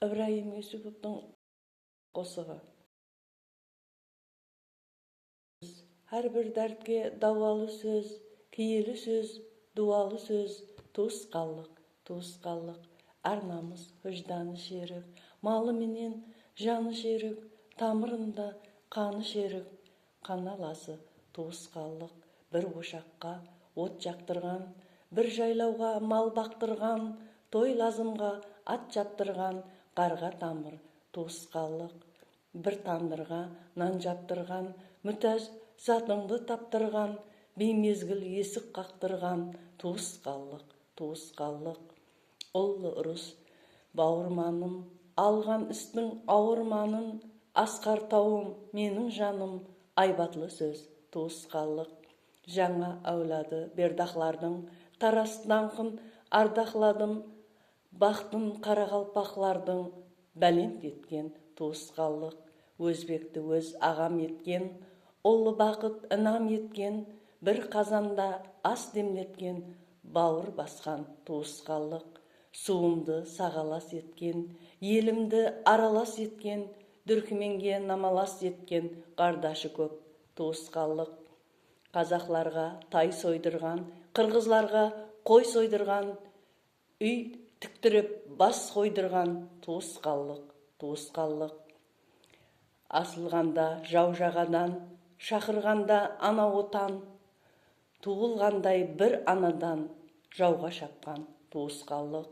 Ибраһим Юсуповтың қосығы. Hər bir dərdке davalı söz, kiyili söz, dualı söz, туысқалық, ар-намыс, выжданы шерік, малы менен жаны шерік, тамырында қаны шерік, қаналасы туысқалық, бір ошаққа от жақтырған, бір жайлауға мал бақтырған, той лазымға ат жаптырған, қарға тамыр туысқалық, бір тандырға нан жаптырған, мүтәж затыңды таптырған, беймезгіл есік қақтырған, туысқалық. Ұлы ұрыс бауырманым, алған істің ауырманын, асқар тауым, менің жаным, айбатлы сөз, туысқалық. Жаңа әулады бердақлардың, тарас даңқын ардақладым, бақтын қарақалпақлардың, бәлент еткен туысқалық. Өзбекті өз ағам еткен, ұлы бақыт інам еткен, бір қазанда ас демлеткен, бауыр басқан туысқалық. Суымды сағалас еткен, елімді аралас еткен, дүркіменге намалас еткен, қардашы көп туысқалық. Қазақларға тай сойдырған, қырғызларға қой сойдырған, үй тіктіріп бас қойдырған, туысқалық. Асылғанда жау жағадан, шақырғанда ана отан, туылғандай бір анадан, жауға шапқан туысқалық.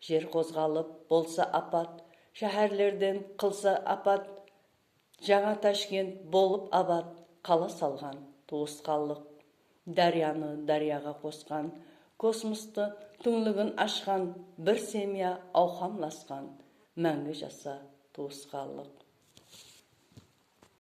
Жер қозғалып болса апат, шәһәрлерден қылса апат, жаңа Ташкент болып абат, қала салған туысқалық. Дарияны дарияға қосқан, космосты түңлігін ашқан, бір семья ауқамласқан, мәңгі жаса туысқалық.